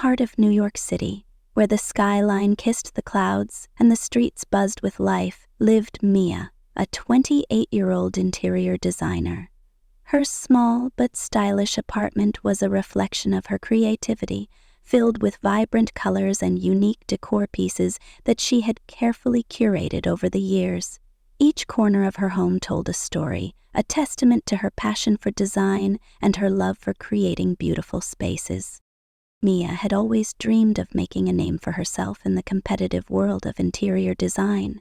heart of New York City, where the skyline kissed the clouds and the streets buzzed with life, lived Mia, a 28-year-old interior designer. Her small but stylish apartment was a reflection of her creativity, filled with vibrant colors and unique decor pieces that she had carefully curated over the years. Each corner of her home told a story, a testament to her passion for design and her love for creating beautiful spaces. Mia had always dreamed of making a name for herself in the competitive world of interior design.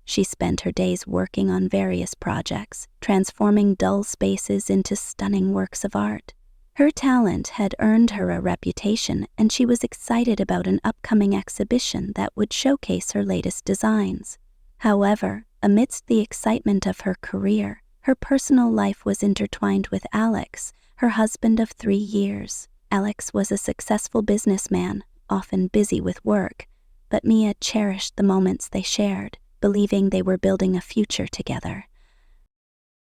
She spent her days working on various projects, transforming dull spaces into stunning works of art. Her talent had earned her a reputation, and she was excited about an upcoming exhibition that would showcase her latest designs. However, amidst the excitement of her career, her personal life was intertwined with Alex, her husband of 3 years. Alex was a successful businessman, often busy with work, but Mia cherished the moments they shared, believing they were building a future together.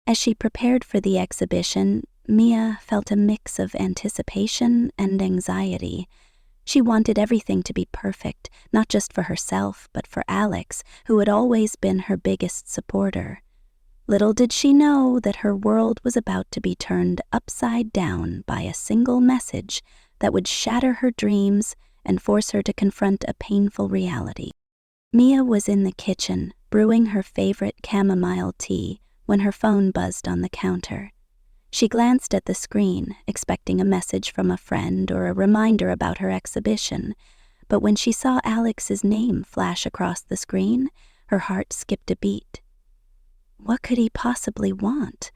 As she prepared for the exhibition, Mia felt a mix of anticipation and anxiety. She wanted everything to be perfect, not just for herself, but for Alex, who had always been her biggest supporter. Little did she know that her world was about to be turned upside down by a single message that would shatter her dreams and force her to confront a painful reality. Mia was in the kitchen, brewing her favorite chamomile tea, when her phone buzzed on the counter. She glanced at the screen, expecting a message from a friend or a reminder about her exhibition, but when she saw Alex's name flash across the screen, her heart skipped a beat. What could he possibly want?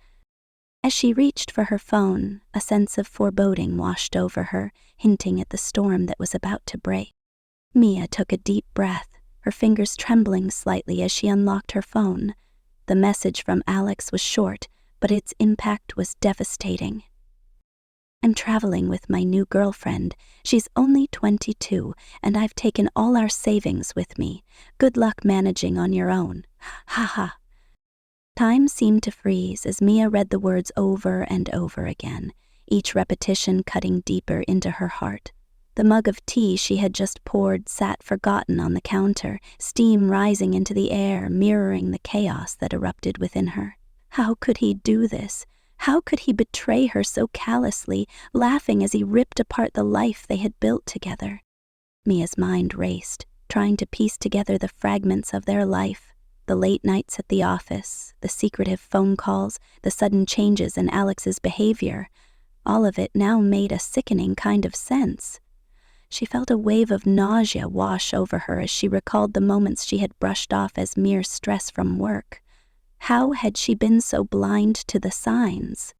As she reached for her phone, a sense of foreboding washed over her, hinting at the storm that was about to break. Mia took a deep breath, her fingers trembling slightly as she unlocked her phone. The message from Alex was short, but its impact was devastating. "I'm traveling with my new girlfriend. She's only 22, and I've taken all our savings with me. Good luck managing on your own. Ha ha." Time seemed to freeze as Mia read the words over and over again, each repetition cutting deeper into her heart. The mug of tea she had just poured sat forgotten on the counter, steam rising into the air, mirroring the chaos that erupted within her. How could he do this? How could he betray her so callously, laughing as he ripped apart the life they had built together? Mia's mind raced, trying to piece together the fragments of their life. The late nights at the office, the secretive phone calls, the sudden changes in Alex's behavior. All of it now made a sickening kind of sense. She felt a wave of nausea wash over her as she recalled the moments she had brushed off as mere stress from work. How had she been so blind to the signs?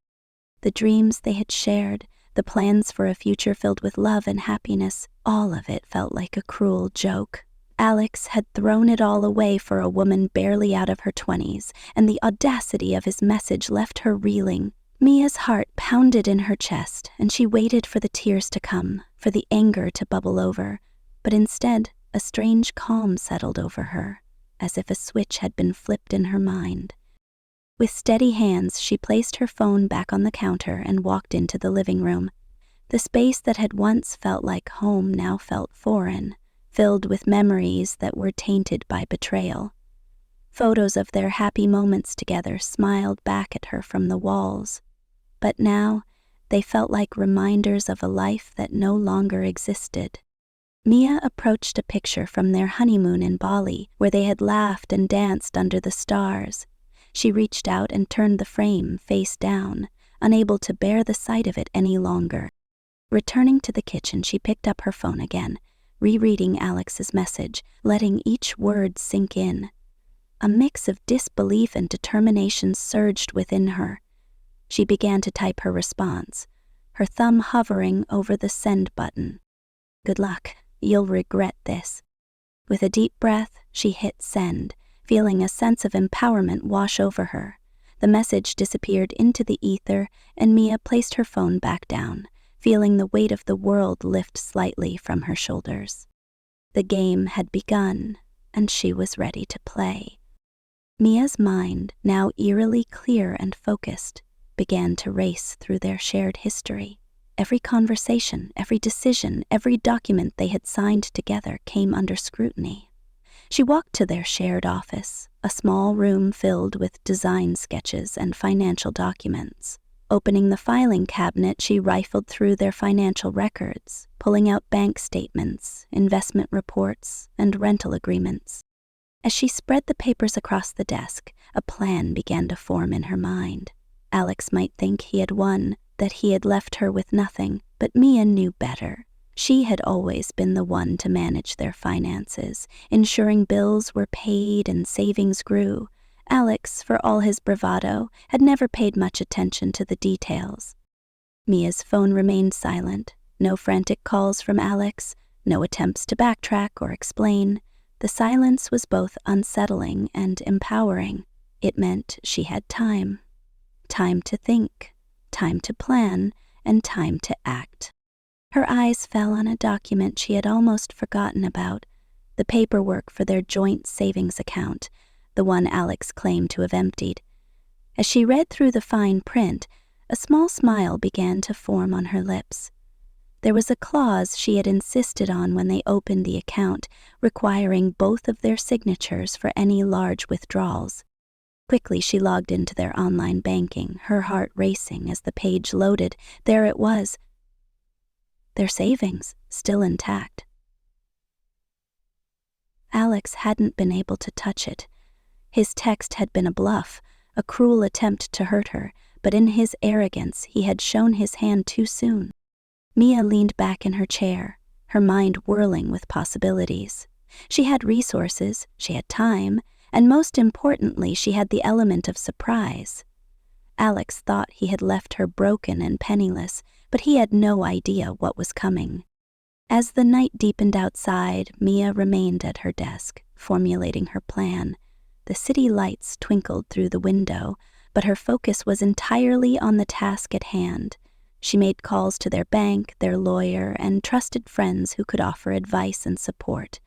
The dreams they had shared, the plans for a future filled with love and happiness, all of it felt like a cruel joke. Alex had thrown it all away for a woman barely out of her 20s, and the audacity of his message left her reeling. Mia's heart pounded in her chest, and she waited for the tears to come, for the anger to bubble over. But instead, a strange calm settled over her, as if a switch had been flipped in her mind. With steady hands, she placed her phone back on the counter and walked into the living room. The space that had once felt like home now felt foreign, filled with memories that were tainted by betrayal. Photos of their happy moments together smiled back at her from the walls, but now they felt like reminders of a life that no longer existed. Mia approached a picture from their honeymoon in Bali, where they had laughed and danced under the stars. She reached out and turned the frame face down, unable to bear the sight of it any longer. Returning to the kitchen, she picked up her phone again, rereading Alex's message, letting each word sink in. A mix of disbelief and determination surged within her. She began to type her response, her thumb hovering over the send button. "Good luck. You'll regret this." With a deep breath, she hit send, feeling a sense of empowerment wash over her. The message disappeared into the ether, and Mia placed her phone back down, feeling the weight of the world lift slightly from her shoulders. The game had begun, and she was ready to play. Mia's mind, now eerily clear and focused, began to race through their shared history. Every conversation, every decision, every document they had signed together came under scrutiny. She walked to their shared office, a small room filled with design sketches and financial documents. Opening the filing cabinet, she rifled through their financial records, pulling out bank statements, investment reports, and rental agreements. As she spread the papers across the desk, a plan began to form in her mind. Alex might think he had won, that he had left her with nothing, but Mia knew better. She had always been the one to manage their finances, ensuring bills were paid and savings grew. Alex, for all his bravado, had never paid much attention to the details. Mia's phone remained silent. No frantic calls from Alex, no attempts to backtrack or explain. The silence was both unsettling and empowering. It meant she had time. Time to think, time to plan, and time to act. Her eyes fell on a document she had almost forgotten about, the paperwork for their joint savings account, the one Alex claimed to have emptied. As she read through the fine print, a small smile began to form on her lips. There was a clause she had insisted on when they opened the account, requiring both of their signatures for any large withdrawals. Quickly she logged into their online banking, her heart racing as the page loaded. There it was. Their savings, still intact. Alex hadn't been able to touch it. His text had been a bluff, a cruel attempt to hurt her, but in his arrogance he had shown his hand too soon. Mia leaned back in her chair, her mind whirling with possibilities. She had resources, she had time, and most importantly, she had the element of surprise. Alex thought he had left her broken and penniless, but he had no idea what was coming. As the night deepened outside, Mia remained at her desk, formulating her plan. The city lights twinkled through the window, but her focus was entirely on the task at hand. She made calls to their bank, their lawyer, and trusted friends who could offer advice and support.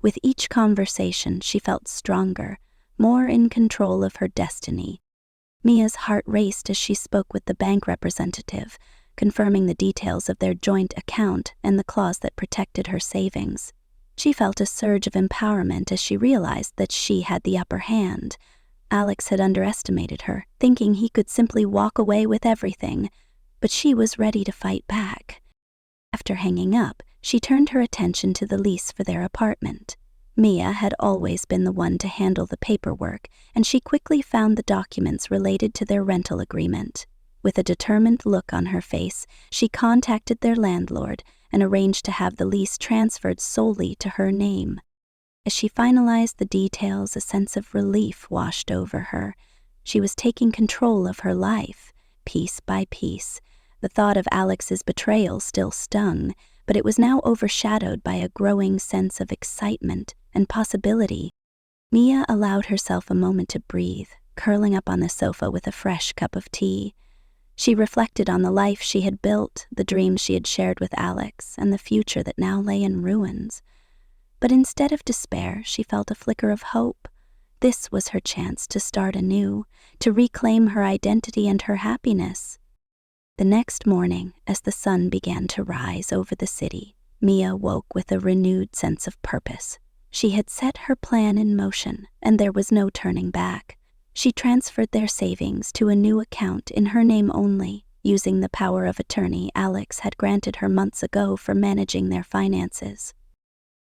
With each conversation, she felt stronger, more in control of her destiny. Mia's heart raced as she spoke with the bank representative, confirming the details of their joint account and the clause that protected her savings. She felt a surge of empowerment as she realized that she had the upper hand. Alex had underestimated her, thinking he could simply walk away with everything, but she was ready to fight back. After hanging up, she turned her attention to the lease for their apartment. Mia had always been the one to handle the paperwork, and she quickly found the documents related to their rental agreement. With a determined look on her face, she contacted their landlord and arranged to have the lease transferred solely to her name. As she finalized the details, a sense of relief washed over her. She was taking control of her life, piece by piece. The thought of Alex's betrayal still stung, but it was now overshadowed by a growing sense of excitement and possibility. Mia allowed herself a moment to breathe, curling up on the sofa with a fresh cup of tea. She reflected on the life she had built, the dreams she had shared with Alex, and the future that now lay in ruins. But instead of despair, she felt a flicker of hope. This was her chance to start anew, to reclaim her identity and her happiness. The next morning, as the sun began to rise over the city, Mia woke with a renewed sense of purpose. She had set her plan in motion, and there was no turning back. She transferred their savings to a new account in her name only, using the power of attorney Alex had granted her months ago for managing their finances.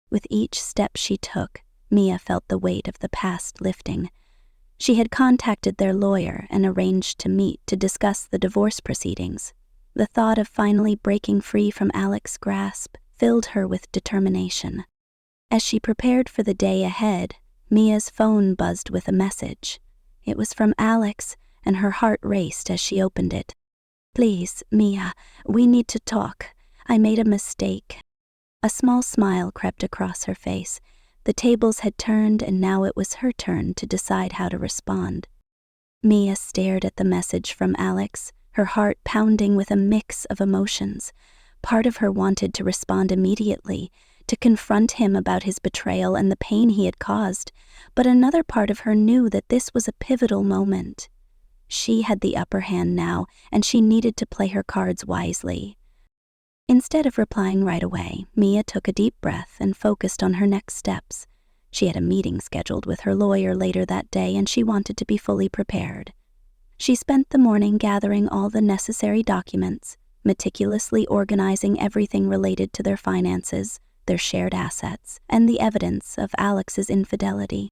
With each step she took, Mia felt the weight of the past lifting. She had contacted their lawyer and arranged to meet to discuss the divorce proceedings. The thought of finally breaking free from Alex's grasp filled her with determination. As she prepared for the day ahead, Mia's phone buzzed with a message. It was from Alex, and her heart raced as she opened it. "Please, Mia, we need to talk. I made a mistake." A small smile crept across her face. The tables had turned, and now it was her turn to decide how to respond. Mia stared at the message from Alex, her heart pounding with a mix of emotions. Part of her wanted to respond immediately, to confront him about his betrayal and the pain he had caused, but another part of her knew that this was a pivotal moment. She had the upper hand now, and she needed to play her cards wisely. Instead of replying right away, Mia took a deep breath and focused on her next steps. She had a meeting scheduled with her lawyer later that day, and she wanted to be fully prepared. She spent the morning gathering all the necessary documents, meticulously organizing everything related to their finances, their shared assets, and the evidence of Alex's infidelity.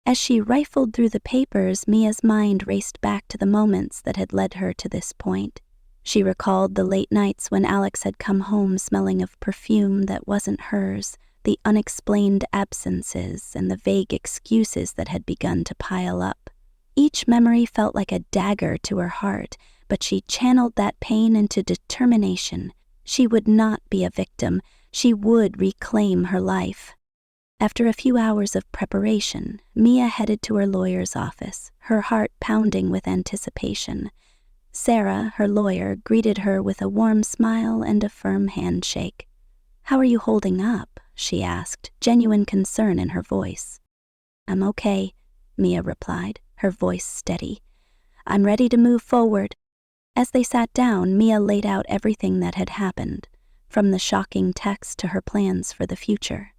As she rifled through the papers, Mia's mind raced back to the moments that had led her to this point. She recalled the late nights when Alex had come home smelling of perfume that wasn't hers, the unexplained absences and the vague excuses that had begun to pile up. Each memory felt like a dagger to her heart, but she channeled that pain into determination. She would not be a victim. She would reclaim her life. After a few hours of preparation, Mia headed to her lawyer's office, her heart pounding with anticipation. Sarah, her lawyer, greeted her with a warm smile and a firm handshake. "How are you holding up?" she asked, genuine concern in her voice. "I'm okay," Mia replied, her voice steady. "I'm ready to move forward." As they sat down, Mia laid out everything that had happened, from the shocking text to her plans for the future.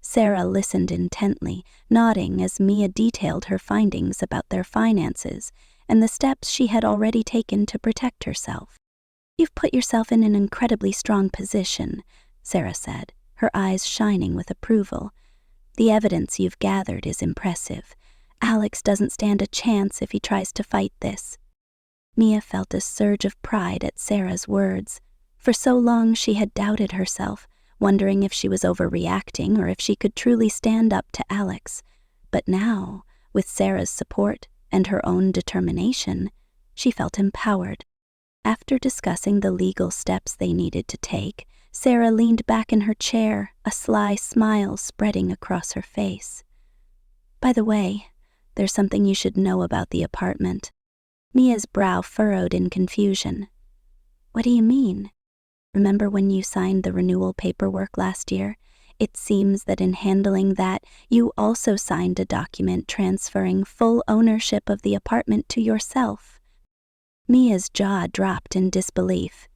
Sarah listened intently, nodding as Mia detailed her findings about their finances and the steps she had already taken to protect herself. "You've put yourself in an incredibly strong position," Sarah said, her eyes shining with approval. "The evidence you've gathered is impressive. Alex doesn't stand a chance if he tries to fight this." Mia felt a surge of pride at Sarah's words. For so long she had doubted herself, wondering if she was overreacting or if she could truly stand up to Alex. But now, with Sarah's support and her own determination, she felt empowered. After discussing the legal steps they needed to take, Sarah leaned back in her chair, a sly smile spreading across her face. "By the way, there's something you should know about the apartment." Mia's brow furrowed in confusion. "What do you mean? Remember when you signed the renewal paperwork last year? It seems that in handling that, you also signed a document transferring full ownership of the apartment to yourself." Mia's jaw dropped in disbelief.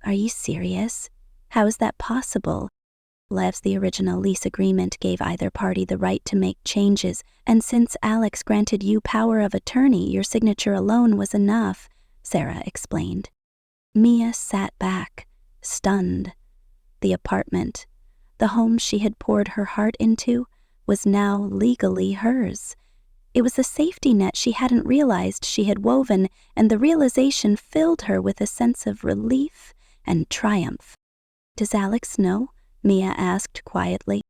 "Are you serious? How is that possible?" "As the original lease agreement gave either party the right to make changes, and since Alex granted you power of attorney, your signature alone was enough," Sarah explained. Mia sat back, stunned. The apartment, the home she had poured her heart into, was now legally hers. It was a safety net she hadn't realized she had woven, and the realization filled her with a sense of relief and triumph. "Does Alex know?" Mia asked quietly.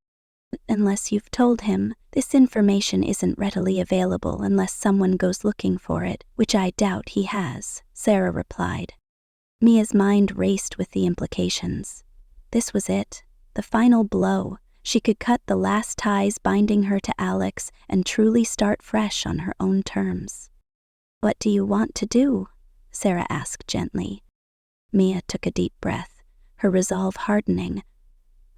"Unless you've told him, this information isn't readily available unless someone goes looking for it, which I doubt he has," Sarah replied. Mia's mind raced with the implications. This was it, the final blow. She could cut the last ties binding her to Alex and truly start fresh on her own terms. "What do you want to do?" Sarah asked gently. Mia took a deep breath, her resolve hardening.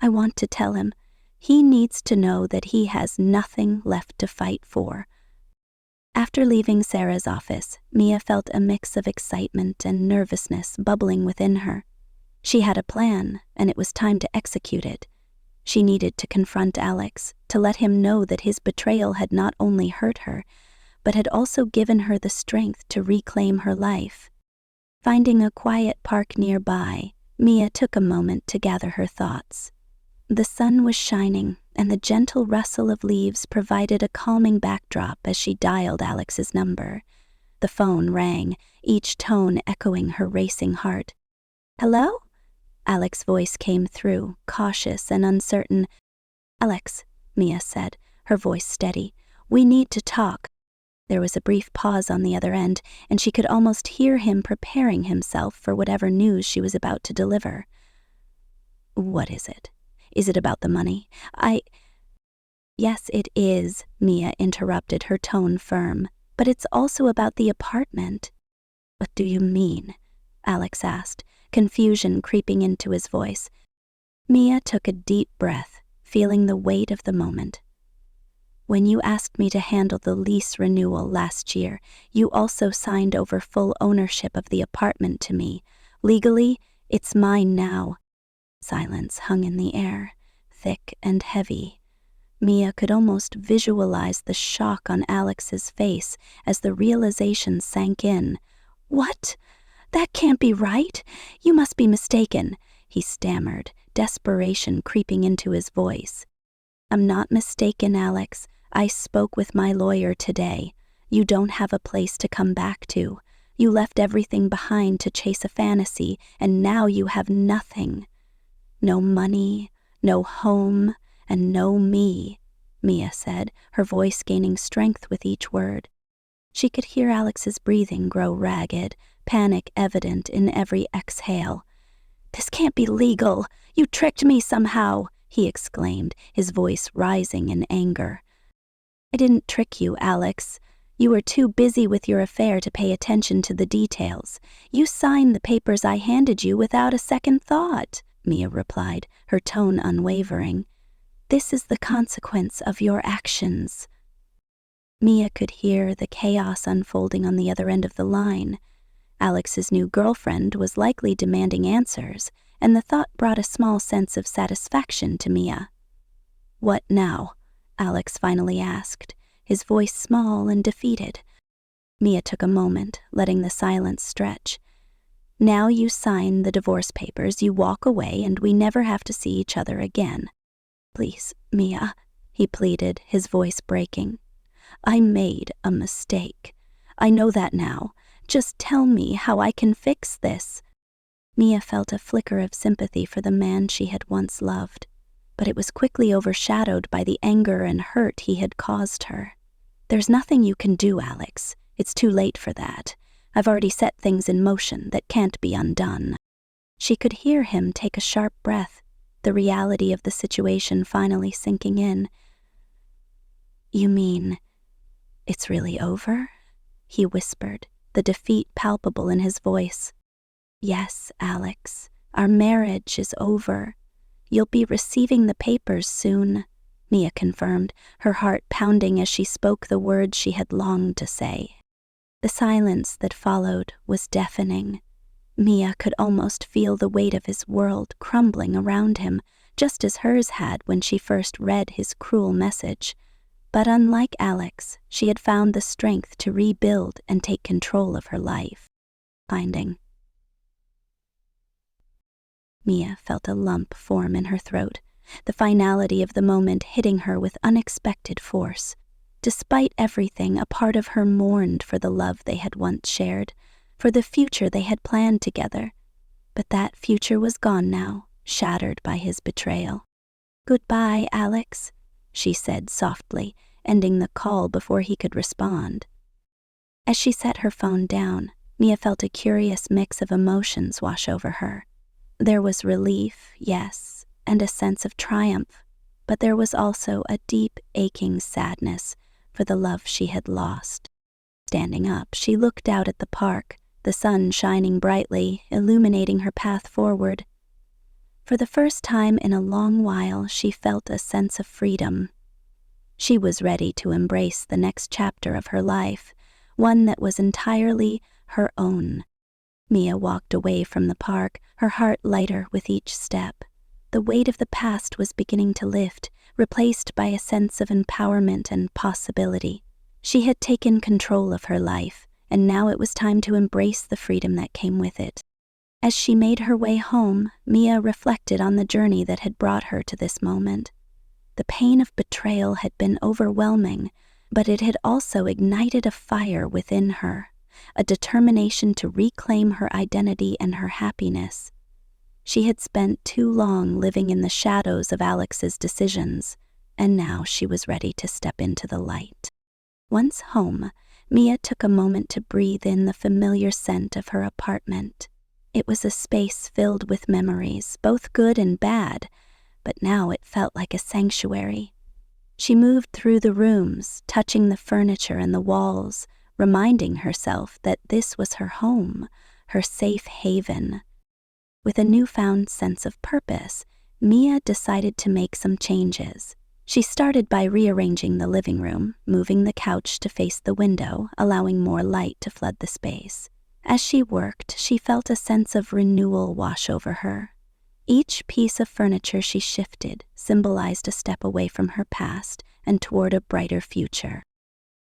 "I want to tell him. He needs to know that he has nothing left to fight for." After leaving Sarah's office, Mia felt a mix of excitement and nervousness bubbling within her. She had a plan, and it was time to execute it. She needed to confront Alex, to let him know that his betrayal had not only hurt her, but had also given her the strength to reclaim her life. Finding a quiet park nearby, Mia took a moment to gather her thoughts. The sun was shining, and the gentle rustle of leaves provided a calming backdrop as she dialed Alex's number. The phone rang, each tone echoing her racing heart. "Hello?" Alex's voice came through, cautious and uncertain. "Alex," Mia said, her voice steady, "we need to talk." There was a brief pause on the other end, and she could almost hear him preparing himself for whatever news she was about to deliver. "What is it? Is it about the money? Yes, it is," Mia interrupted, her tone firm. "But it's also about the apartment." "What do you mean?" Alex asked, confusion creeping into his voice. Mia took a deep breath, feeling the weight of the moment. When you asked me to handle the lease renewal last year, you also signed over full ownership of the apartment to me. Legally, it's mine now." Silence hung in the air, thick and heavy. Mia could almost visualize the shock on Alex's face as the realization sank in. "What? That can't be right. You must be mistaken," he stammered, desperation creeping into his voice. "I'm not mistaken, Alex. I spoke with my lawyer today. You don't have a place to come back to. You left everything behind to chase a fantasy, and now you have nothing. No money, no home, and no me," Mia said, her voice gaining strength with each word. She could hear Alex's breathing grow ragged, panic evident in every exhale. "This can't be legal. You tricked me somehow," he exclaimed, his voice rising in anger. "I didn't trick you, Alex. You were too busy with your affair to pay attention to the details. You signed the papers I handed you without a second thought," Mia replied, her tone unwavering. "This is the consequence of your actions." Mia could hear the chaos unfolding on the other end of the line. Alex's new girlfriend was likely demanding answers, and the thought brought a small sense of satisfaction to Mia. "What now?" Alex finally asked, his voice small and defeated. Mia took a moment, letting the silence stretch. "Now you sign the divorce papers, you walk away, and we never have to see each other again." "Please, Mia," he pleaded, his voice breaking. "I made a mistake. I know that now. Just tell me how I can fix this." Mia felt a flicker of sympathy for the man she had once loved, but it was quickly overshadowed by the anger and hurt he had caused her. "There's nothing you can do, Alex. It's too late for that. I've already set things in motion that can't be undone." She could hear him take a sharp breath, the reality of the situation finally sinking in. "You mean it's really over?" he whispered, the defeat palpable in his voice. "Yes, Alex, our marriage is over. You'll be receiving the papers soon," Mia confirmed, her heart pounding as she spoke the words she had longed to say. The silence that followed was deafening. Mia could almost feel the weight of his world crumbling around him, just as hers had when she first read his cruel message. But unlike Alex, she had found the strength to rebuild and take control of her life. Mia felt a lump form in her throat, the finality of the moment hitting her with unexpected force. Despite everything, a part of her mourned for the love they had once shared, for the future they had planned together. But that future was gone now, shattered by his betrayal. "Goodbye, Alex," she said softly, ending the call before he could respond. As she set her phone down, Mia felt a curious mix of emotions wash over her. There was relief, yes, and a sense of triumph, but there was also a deep, aching sadness for the love she had lost. Standing up, she looked out at the park, the sun shining brightly, illuminating her path forward. For the first time in a long while, she felt a sense of freedom. She was ready to embrace the next chapter of her life, one that was entirely her own. Mia walked away from the park, her heart lighter with each step. The weight of the past was beginning to lift, replaced by a sense of empowerment and possibility. She had taken control of her life, and now it was time to embrace the freedom that came with it. As she made her way home, Mia reflected on the journey that had brought her to this moment. The pain of betrayal had been overwhelming, but it had also ignited a fire within her, a determination to reclaim her identity and her happiness. She had spent too long living in the shadows of Alex's decisions, and now she was ready to step into the light. Once home, Mia took a moment to breathe in the familiar scent of her apartment. It was a space filled with memories, both good and bad, but now it felt like a sanctuary. She moved through the rooms, touching the furniture and the walls, reminding herself that this was her home, her safe haven. With a newfound sense of purpose, Mia decided to make some changes. She started by rearranging the living room, moving the couch to face the window, allowing more light to flood the space. As she worked, she felt a sense of renewal wash over her. Each piece of furniture she shifted symbolized a step away from her past and toward a brighter future.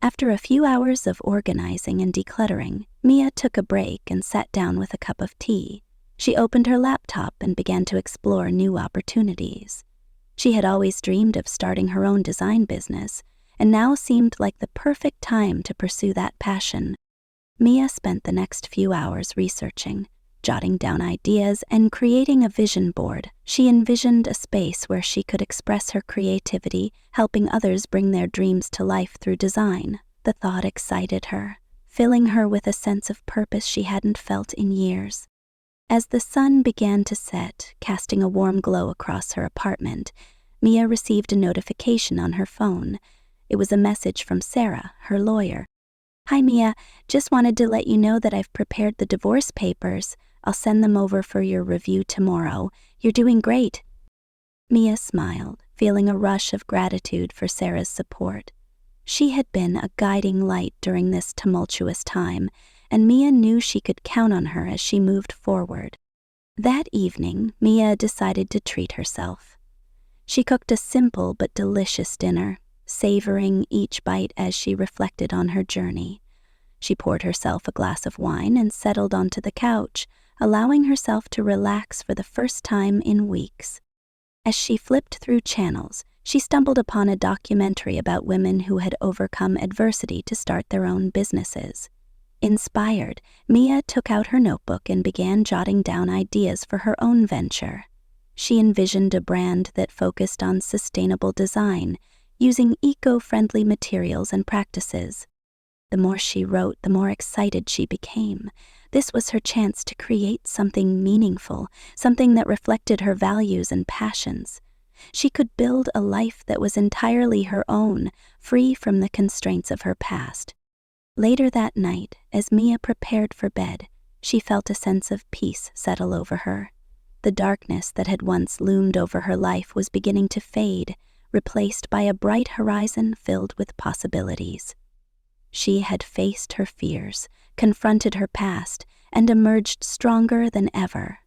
After a few hours of organizing and decluttering, Mia took a break and sat down with a cup of tea. She opened her laptop and began to explore new opportunities. She had always dreamed of starting her own design business, and now seemed like the perfect time to pursue that passion. Mia spent the next few hours researching, jotting down ideas, and creating a vision board. She envisioned a space where she could express her creativity, helping others bring their dreams to life through design. The thought excited her, filling her with a sense of purpose she hadn't felt in years. As the sun began to set, casting a warm glow across her apartment, Mia received a notification on her phone. It was a message from Sarah, her lawyer. "Hi Mia, just wanted to let you know that I've prepared the divorce papers. I'll send them over for your review tomorrow. You're doing great." Mia smiled, feeling a rush of gratitude for Sarah's support. She had been a guiding light during this tumultuous time, and Mia knew she could count on her as she moved forward. That evening, Mia decided to treat herself. She cooked a simple but delicious dinner, savoring each bite as she reflected on her journey. She poured herself a glass of wine and settled onto the couch, allowing herself to relax for the first time in weeks. As she flipped through channels, she stumbled upon a documentary about women who had overcome adversity to start their own businesses. Inspired, Mia took out her notebook and began jotting down ideas for her own venture. She envisioned a brand that focused on sustainable design, using eco-friendly materials and practices. The more she wrote, the more excited she became. This was her chance to create something meaningful, something that reflected her values and passions. She could build a life that was entirely her own, free from the constraints of her past. Later that night, as Mia prepared for bed, she felt a sense of peace settle over her. The darkness that had once loomed over her life was beginning to fade, replaced by a bright horizon filled with possibilities. She had faced her fears, confronted her past, and emerged stronger than ever.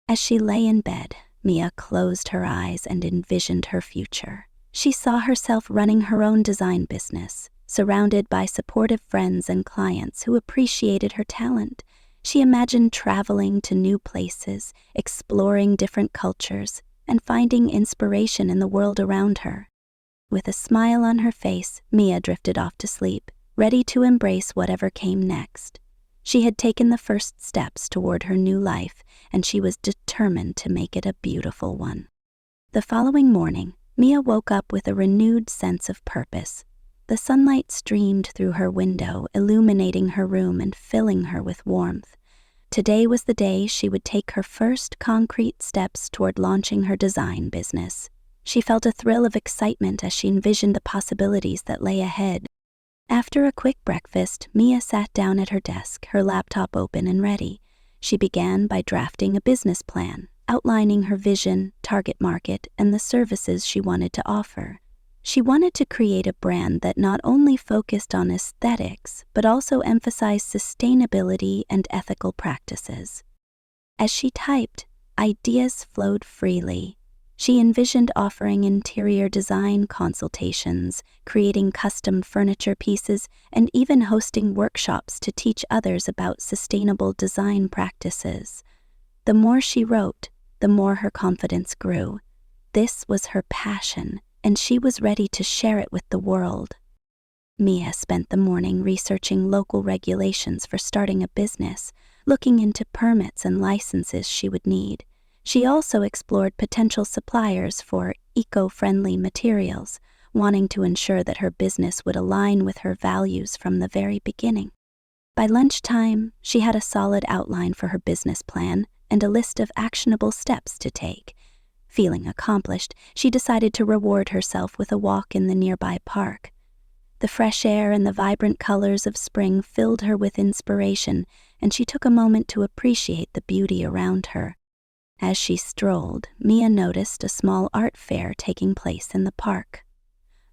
As she lay in bed, Mia closed her eyes and envisioned her future. She saw herself running her own design business, surrounded by supportive friends and clients who appreciated her talent. She imagined traveling to new places, exploring different cultures, and finding inspiration in the world around her. With a smile on her face, Mia drifted off to sleep, ready to embrace whatever came next. She had taken the first steps toward her new life, and she was determined to make it a beautiful one. The following morning, Mia woke up with a renewed sense of purpose. The sunlight streamed through her window, illuminating her room and filling her with warmth. Today was the day she would take her first concrete steps toward launching her design business. She felt a thrill of excitement as she envisioned the possibilities that lay ahead. After a quick breakfast, Mia sat down at her desk, her laptop open and ready. She began by drafting a business plan, outlining her vision, target market, and the services she wanted to offer. She wanted to create a brand that not only focused on aesthetics, but also emphasized sustainability and ethical practices. As she typed, ideas flowed freely. She envisioned offering interior design consultations, creating custom furniture pieces, and even hosting workshops to teach others about sustainable design practices. The more she wrote, the more her confidence grew. This was her passion, and she was ready to share it with the world. Mia spent the morning researching local regulations for starting a business, looking into permits and licenses she would need. She also explored potential suppliers for eco-friendly materials, wanting to ensure that her business would align with her values from the very beginning. By lunchtime, she had a solid outline for her business plan and a list of actionable steps to take. Feeling accomplished, she decided to reward herself with a walk in the nearby park. The fresh air and the vibrant colors of spring filled her with inspiration, and she took a moment to appreciate the beauty around her. As she strolled, Mia noticed a small art fair taking place in the park.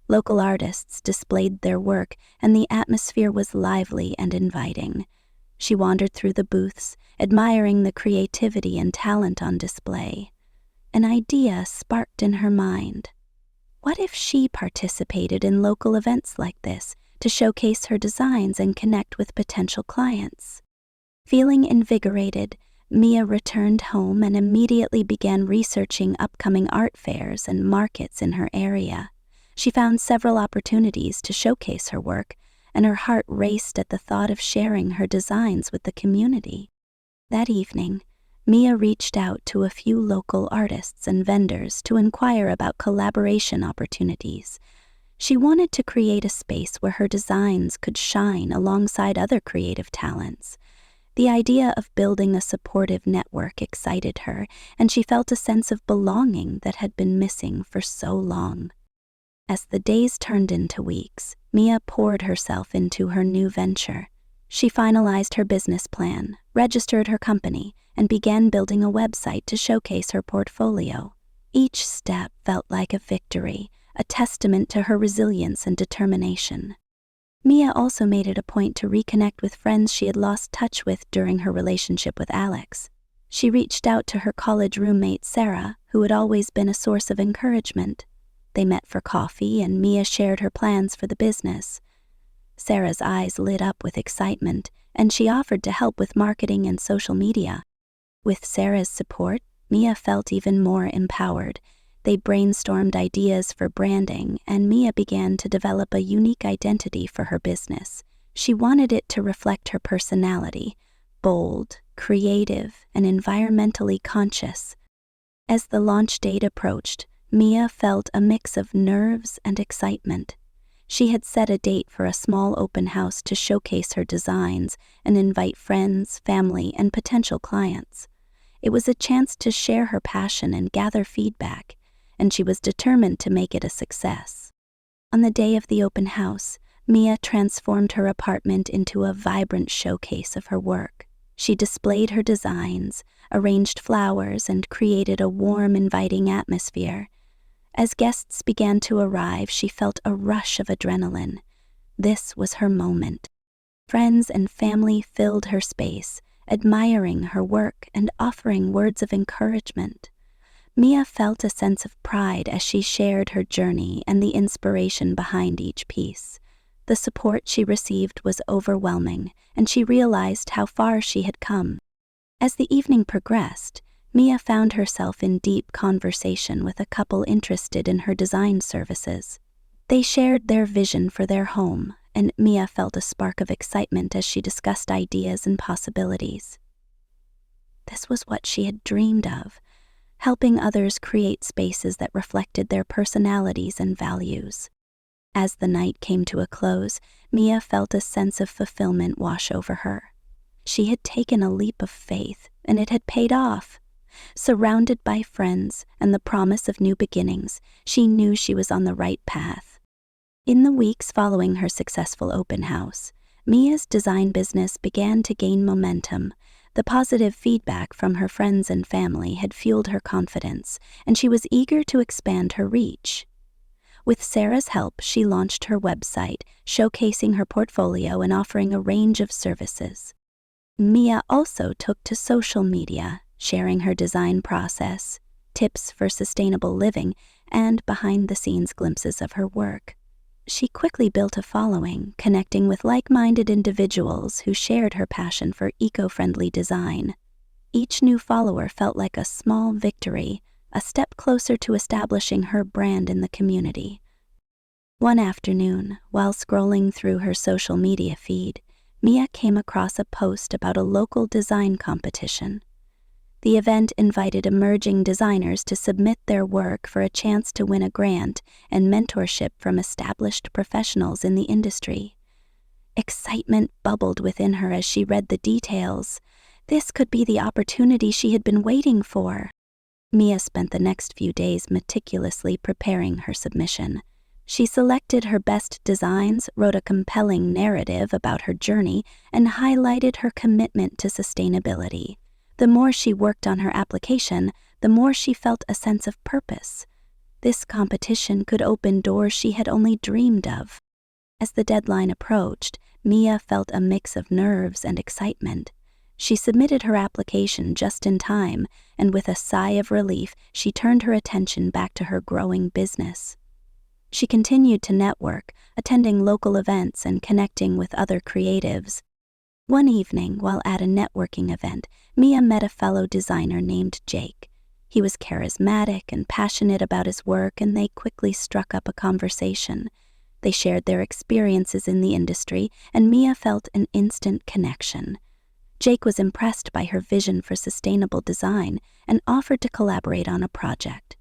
Local artists displayed their work, and the atmosphere was lively and inviting. She wandered through the booths, admiring the creativity and talent on display. An idea sparked in her mind. What if she participated in local events like this to showcase her designs and connect with potential clients? Feeling invigorated, Mia returned home and immediately began researching upcoming art fairs and markets in her area. She found several opportunities to showcase her work, and her heart raced at the thought of sharing her designs with the community. That evening, Mia reached out to a few local artists and vendors to inquire about collaboration opportunities. She wanted to create a space where her designs could shine alongside other creative talents. The idea of building a supportive network excited her, and she felt a sense of belonging that had been missing for so long. As the days turned into weeks, Mia poured herself into her new venture. She finalized her business plan, registered her company, and began building a website to showcase her portfolio. Each step felt like a victory, a testament to her resilience and determination. Mia also made it a point to reconnect with friends she had lost touch with during her relationship with Alex. She reached out to her college roommate Sarah, who had always been a source of encouragement. They met for coffee, and Mia shared her plans for the business. Sarah's eyes lit up with excitement, and she offered to help with marketing and social media. With Sarah's support, Mia felt even more empowered. They brainstormed ideas for branding, and Mia began to develop a unique identity for her business. She wanted it to reflect her personality, bold, creative, and environmentally conscious. As the launch date approached, Mia felt a mix of nerves and excitement. She had set a date for a small open house to showcase her designs and invite friends, family, and potential clients. It was a chance to share her passion and gather feedback, and she was determined to make it a success. On the day of the open house, Mia transformed her apartment into a vibrant showcase of her work. She displayed her designs, arranged flowers, and created a warm, inviting atmosphere. As guests began to arrive, she felt a rush of adrenaline. This was her moment. Friends and family filled her space, admiring her work and offering words of encouragement. Mia felt a sense of pride as she shared her journey and the inspiration behind each piece. The support she received was overwhelming, and she realized how far she had come. As the evening progressed, Mia found herself in deep conversation with a couple interested in her design services. They shared their vision for their home, and Mia felt a spark of excitement as she discussed ideas and possibilities. This was what she had dreamed of, helping others create spaces that reflected their personalities and values. As the night came to a close, Mia felt a sense of fulfillment wash over her. She had taken a leap of faith, and it had paid off. Surrounded by friends and the promise of new beginnings, she knew she was on the right path. In the weeks following her successful open house, Mia's design business began to gain momentum. The positive feedback from her friends and family had fueled her confidence, and she was eager to expand her reach. With Sarah's help, she launched her website, showcasing her portfolio and offering a range of services. Mia also took to social media, sharing her design process, tips for sustainable living, and behind-the-scenes glimpses of her work. She quickly built a following, connecting with like-minded individuals who shared her passion for eco-friendly design. Each new follower felt like a small victory, a step closer to establishing her brand in the community. One afternoon, while scrolling through her social media feed, Mia came across a post about a local design competition. The event invited emerging designers to submit their work for a chance to win a grant and mentorship from established professionals in the industry. Excitement bubbled within her as she read the details. This could be the opportunity she had been waiting for. Mia spent the next few days meticulously preparing her submission. She selected her best designs, wrote a compelling narrative about her journey, and highlighted her commitment to sustainability. The more she worked on her application, the more she felt a sense of purpose. This competition could open doors she had only dreamed of. As the deadline approached, Mia felt a mix of nerves and excitement. She submitted her application just in time, and with a sigh of relief, she turned her attention back to her growing business. She continued to network, attending local events and connecting with other creatives. One evening, while at a networking event, Mia met a fellow designer named Jake. He was charismatic and passionate about his work, and they quickly struck up a conversation. They shared their experiences in the industry, and Mia felt an instant connection. Jake was impressed by her vision for sustainable design and offered to collaborate on a project.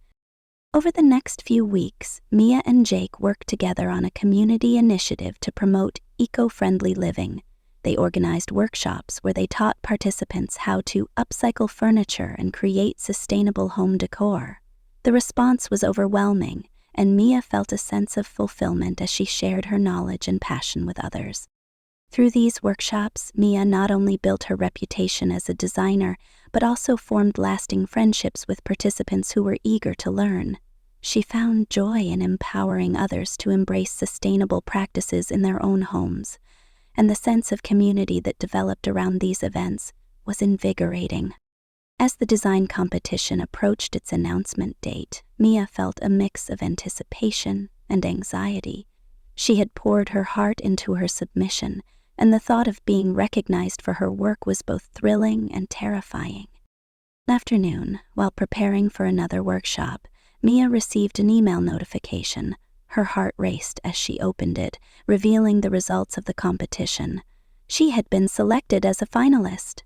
Over the next few weeks, Mia and Jake worked together on a community initiative to promote eco-friendly living. They organized workshops where they taught participants how to upcycle furniture and create sustainable home decor. The response was overwhelming, and Mia felt a sense of fulfillment as she shared her knowledge and passion with others. Through these workshops, Mia not only built her reputation as a designer, but also formed lasting friendships with participants who were eager to learn. She found joy in empowering others to embrace sustainable practices in their own homes, and the sense of community that developed around these events was invigorating. As the design competition approached its announcement date, Mia felt a mix of anticipation and anxiety. She had poured her heart into her submission, and the thought of being recognized for her work was both thrilling and terrifying. One afternoon, while preparing for another workshop, Mia received an email notification. Her heart raced as she opened it, revealing the results of the competition. She had been selected as a finalist.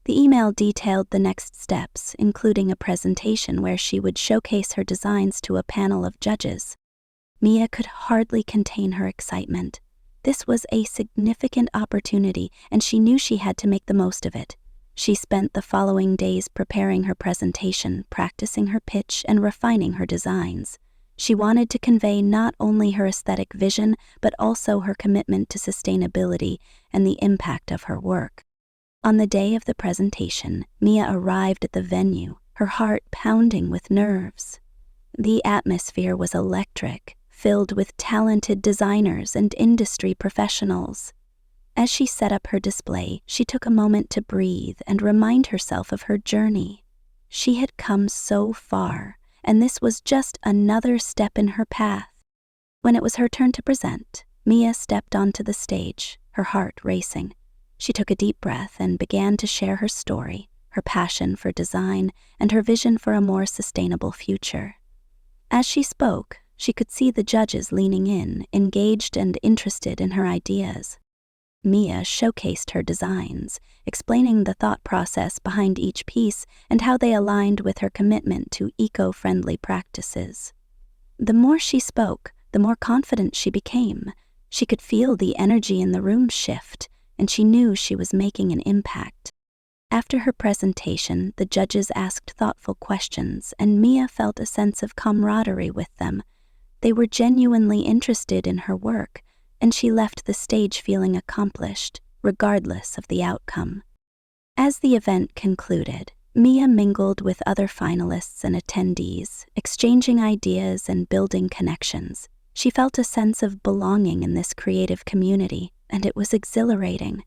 The email detailed the next steps, including a presentation where she would showcase her designs to a panel of judges. Mia could hardly contain her excitement. This was a significant opportunity, and she knew she had to make the most of it. She spent the following days preparing her presentation, practicing her pitch, and refining her designs. She wanted to convey not only her aesthetic vision, but also her commitment to sustainability and the impact of her work. On the day of the presentation, Mia arrived at the venue, her heart pounding with nerves. The atmosphere was electric, filled with talented designers and industry professionals. As she set up her display, she took a moment to breathe and remind herself of her journey. She had come so far, and this was just another step in her path. When it was her turn to present, Mia stepped onto the stage, her heart racing. She took a deep breath and began to share her story, her passion for design, and her vision for a more sustainable future. As she spoke, she could see the judges leaning in, engaged and interested in her ideas. Mia showcased her designs, explaining the thought process behind each piece and how they aligned with her commitment to eco-friendly practices. The more she spoke, the more confident she became. She could feel the energy in the room shift, and she knew she was making an impact. After her presentation, the judges asked thoughtful questions, and Mia felt a sense of camaraderie with them. They were genuinely interested in her work, and she left the stage feeling accomplished, regardless of the outcome. As the event concluded, Mia mingled with other finalists and attendees, exchanging ideas and building connections. She felt a sense of belonging in this creative community, and it was exhilarating.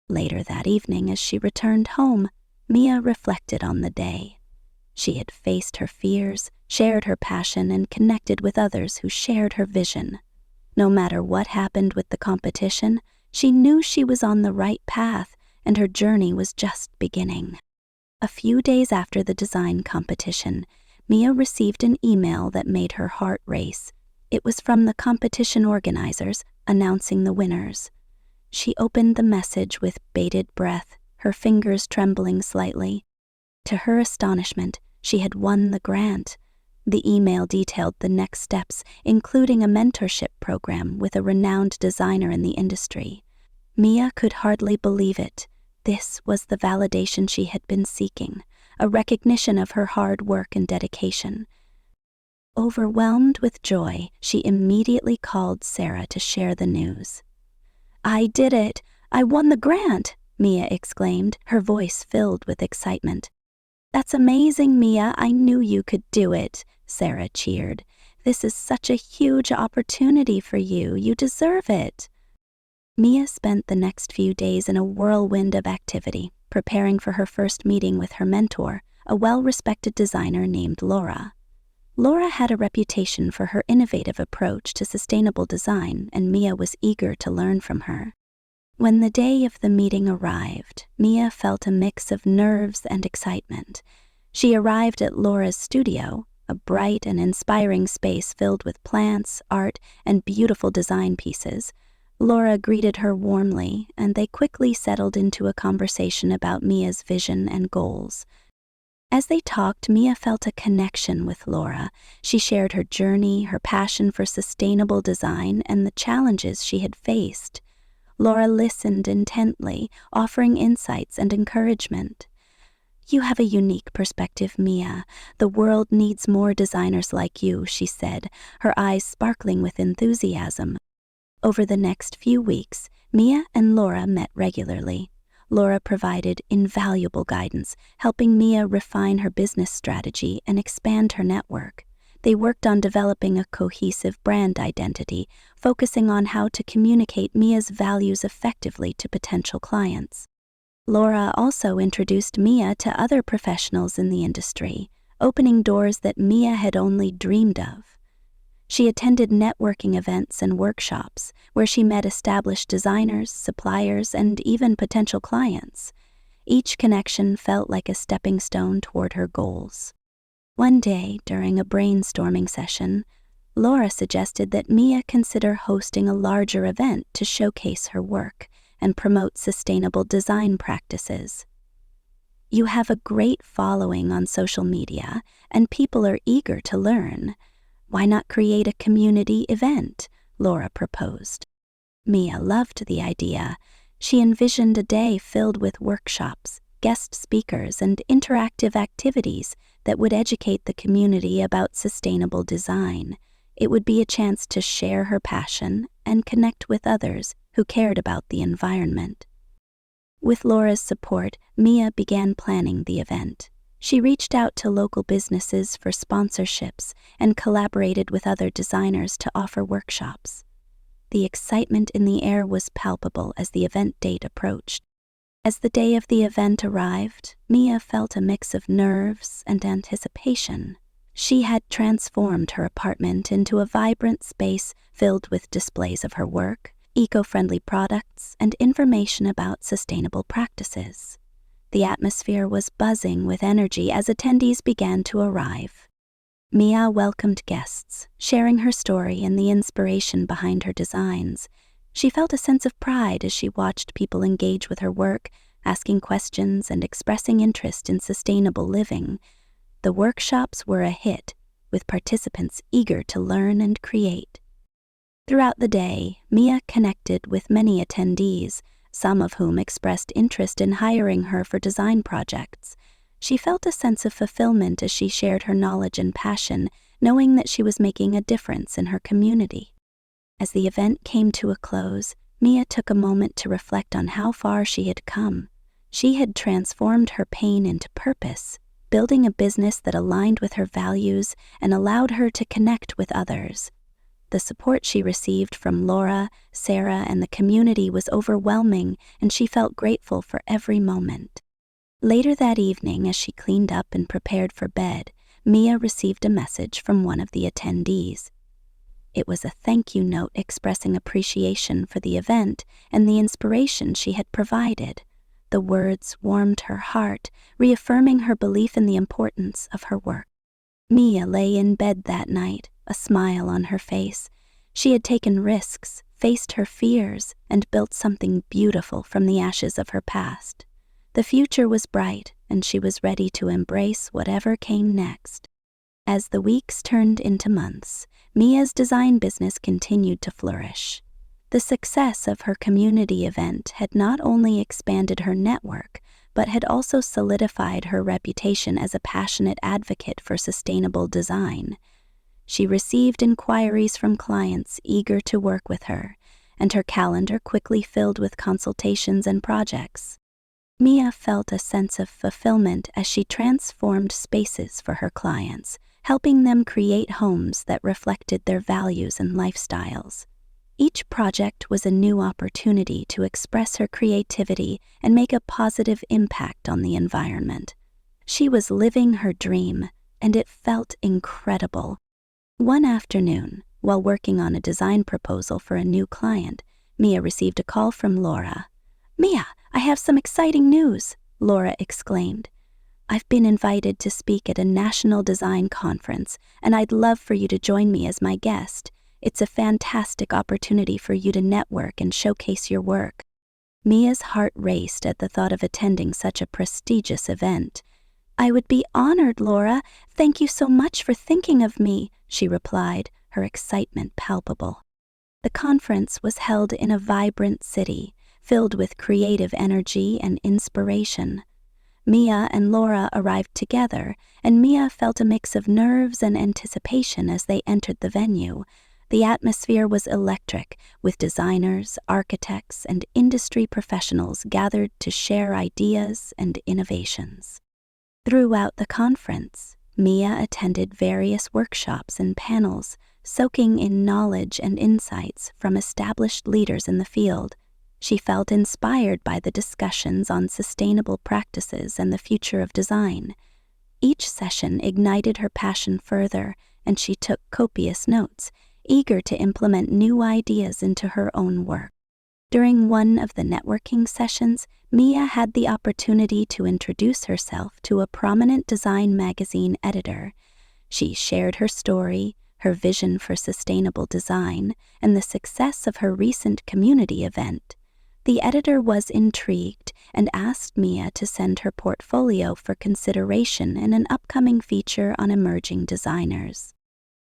Later that evening, as she returned home, Mia reflected on the day. She had faced her fears, shared her passion, and connected with others who shared her vision. No matter what happened with the competition, she knew she was on the right path, and her journey was just beginning. A few days after the design competition, Mia received an email that made her heart race. It was from the competition organizers, announcing the winners. She opened the message with bated breath, her fingers trembling slightly. To her astonishment, she had won the grant. The email detailed the next steps, including a mentorship program with a renowned designer in the industry. Mia could hardly believe it. This was the validation she had been seeking, a recognition of her hard work and dedication. Overwhelmed with joy, she immediately called Sarah to share the news. "I did it! I won the grant!" Mia exclaimed, her voice filled with excitement. "That's amazing, Mia. I knew you could do it," Sarah cheered. "This is such a huge opportunity for you. You deserve it." Mia spent the next few days in a whirlwind of activity, preparing for her first meeting with her mentor, a well-respected designer named Laura. Laura had a reputation for her innovative approach to sustainable design, and Mia was eager to learn from her. When the day of the meeting arrived, Mia felt a mix of nerves and excitement. She arrived at Laura's studio, a bright and inspiring space filled with plants, art, and beautiful design pieces. Laura greeted her warmly, and they quickly settled into a conversation about Mia's vision and goals. As they talked, Mia felt a connection with Laura. She shared her journey, her passion for sustainable design, and the challenges she had faced. Laura listened intently, offering insights and encouragement. "You have a unique perspective, Mia. The world needs more designers like you," she said, her eyes sparkling with enthusiasm. Over the next few weeks, Mia and Laura met regularly. Laura provided invaluable guidance, helping Mia refine her business strategy and expand her network. They worked on developing a cohesive brand identity, focusing on how to communicate Mia's values effectively to potential clients. Laura also introduced Mia to other professionals in the industry, opening doors that Mia had only dreamed of. She attended networking events and workshops where she met established designers, suppliers, and even potential clients. Each connection felt like a stepping stone toward her goals. One day, during a brainstorming session, Laura suggested that Mia consider hosting a larger event to showcase her work and promote sustainable design practices. "You have a great following on social media, and people are eager to learn. Why not create a community event?" Laura proposed. Mia loved the idea. She envisioned a day filled with workshops, guest speakers, and interactive activities that would educate the community about sustainable design. It would be a chance to share her passion and connect with others who cared about the environment. With Laura's support, Mia began planning the event. She reached out to local businesses for sponsorships and collaborated with other designers to offer workshops. The excitement in the air was palpable as the event date approached. As the day of the event arrived, Mia felt a mix of nerves and anticipation. She had transformed her apartment into a vibrant space filled with displays of her work, eco-friendly products, and information about sustainable practices. The atmosphere was buzzing with energy as attendees began to arrive. Mia welcomed guests, sharing her story and the inspiration behind her designs. She felt a sense of pride as she watched people engage with her work, asking questions and expressing interest in sustainable living. The workshops were a hit, with participants eager to learn and create. Throughout the day, Mia connected with many attendees, some of whom expressed interest in hiring her for design projects. She felt a sense of fulfillment as she shared her knowledge and passion, knowing that she was making a difference in her community. As the event came to a close, Mia took a moment to reflect on how far she had come. She had transformed her pain into purpose, building a business that aligned with her values and allowed her to connect with others. The support she received from Laura, Sarah, and the community was overwhelming, and she felt grateful for every moment. Later that evening, as she cleaned up and prepared for bed, Mia received a message from one of the attendees. It was a thank you note expressing appreciation for the event and the inspiration she had provided. The words warmed her heart, reaffirming her belief in the importance of her work. Mia lay in bed that night, a smile on her face. She had taken risks, faced her fears, and built something beautiful from the ashes of her past. The future was bright, and she was ready to embrace whatever came next. As the weeks turned into months, Mia's design business continued to flourish. The success of her community event had not only expanded her network, but had also solidified her reputation as a passionate advocate for sustainable design. She received inquiries from clients eager to work with her, and her calendar quickly filled with consultations and projects. Mia felt a sense of fulfillment as she transformed spaces for her clients, helping them create homes that reflected their values and lifestyles. Each project was a new opportunity to express her creativity and make a positive impact on the environment. She was living her dream, and it felt incredible. One afternoon, while working on a design proposal for a new client, Mia received a call from Laura. "Mia, I have some exciting news," Laura exclaimed. "I've been invited to speak at a national design conference, and I'd love for you to join me as my guest. It's a fantastic opportunity for you to network and showcase your work." Mia's heart raced at the thought of attending such a prestigious event. "I would be honored, Laura. Thank you so much for thinking of me," she replied, her excitement palpable. The conference was held in a vibrant city, filled with creative energy and inspiration. Mia and Laura arrived together, and Mia felt a mix of nerves and anticipation as they entered the venue. The atmosphere was electric, with designers, architects, and industry professionals gathered to share ideas and innovations. Throughout the conference, Mia attended various workshops and panels, soaking in knowledge and insights from established leaders in the field. She felt inspired by the discussions on sustainable practices and the future of design. Each session ignited her passion further, and she took copious notes, eager to implement new ideas into her own work. During one of the networking sessions, Mia had the opportunity to introduce herself to a prominent design magazine editor. She shared her story, her vision for sustainable design, and the success of her recent community event. The editor was intrigued and asked Mia to send her portfolio for consideration in an upcoming feature on emerging designers.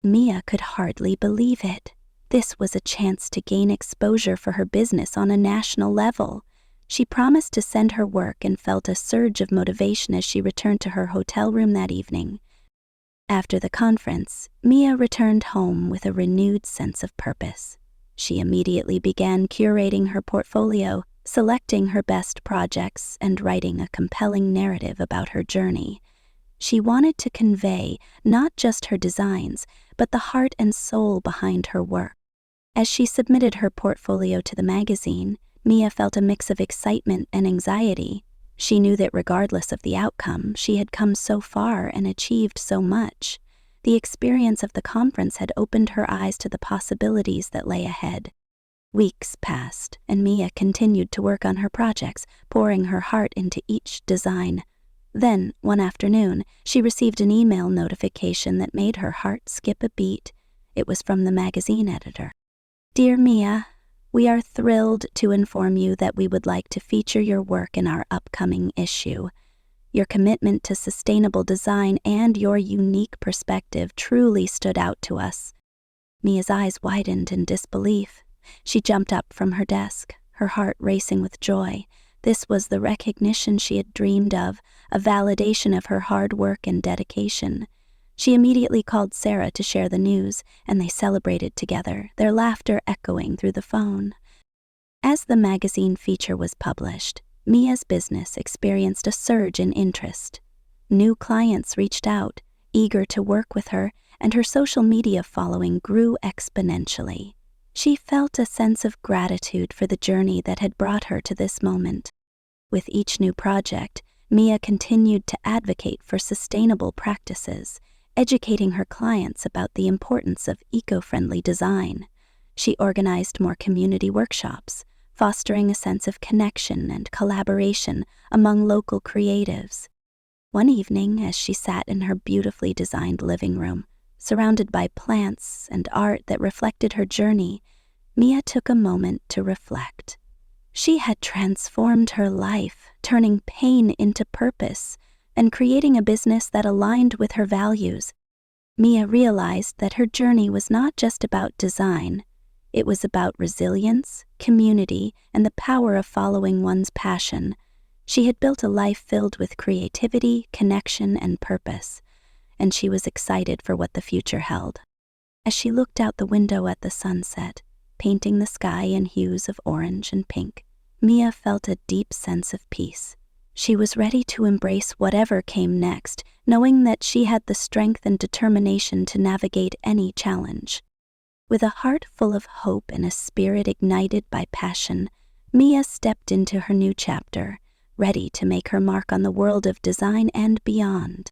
Mia could hardly believe it. This was a chance to gain exposure for her business on a national level. She promised to send her work and felt a surge of motivation as she returned to her hotel room that evening. After the conference, Mia returned home with a renewed sense of purpose. She immediately began curating her portfolio, selecting her best projects, and writing a compelling narrative about her journey. She wanted to convey not just her designs, but the heart and soul behind her work. As she submitted her portfolio to the magazine, Mia felt a mix of excitement and anxiety. She knew that regardless of the outcome, she had come so far and achieved so much. The experience of the conference had opened her eyes to the possibilities that lay ahead. Weeks passed, and Mia continued to work on her projects, pouring her heart into each design. Then, one afternoon, she received an email notification that made her heart skip a beat. It was from the magazine editor. "Dear Mia, we are thrilled to inform you that we would like to feature your work in our upcoming issue. Your commitment to sustainable design and your unique perspective truly stood out to us." Mia's eyes widened in disbelief. She jumped up from her desk, her heart racing with joy. This was the recognition she had dreamed of, a validation of her hard work and dedication. She immediately called Sarah to share the news, and they celebrated together, their laughter echoing through the phone. As the magazine feature was published, Mia's business experienced a surge in interest. New clients reached out, eager to work with her, and her social media following grew exponentially. She felt a sense of gratitude for the journey that had brought her to this moment. With each new project, Mia continued to advocate for sustainable practices, educating her clients about the importance of eco-friendly design. She organized more community workshops, fostering a sense of connection and collaboration among local creatives. One evening, as she sat in her beautifully designed living room, surrounded by plants and art that reflected her journey, Mia took a moment to reflect. She had transformed her life, turning pain into purpose and creating a business that aligned with her values. Mia realized that her journey was not just about design. It was about resilience, community, and the power of following one's passion. She had built a life filled with creativity, connection, and purpose, and she was excited for what the future held. As she looked out the window at the sunset, painting the sky in hues of orange and pink, Mia felt a deep sense of peace. She was ready to embrace whatever came next, knowing that she had the strength and determination to navigate any challenge. With a heart full of hope and a spirit ignited by passion, Mia stepped into her new chapter, ready to make her mark on the world of design and beyond.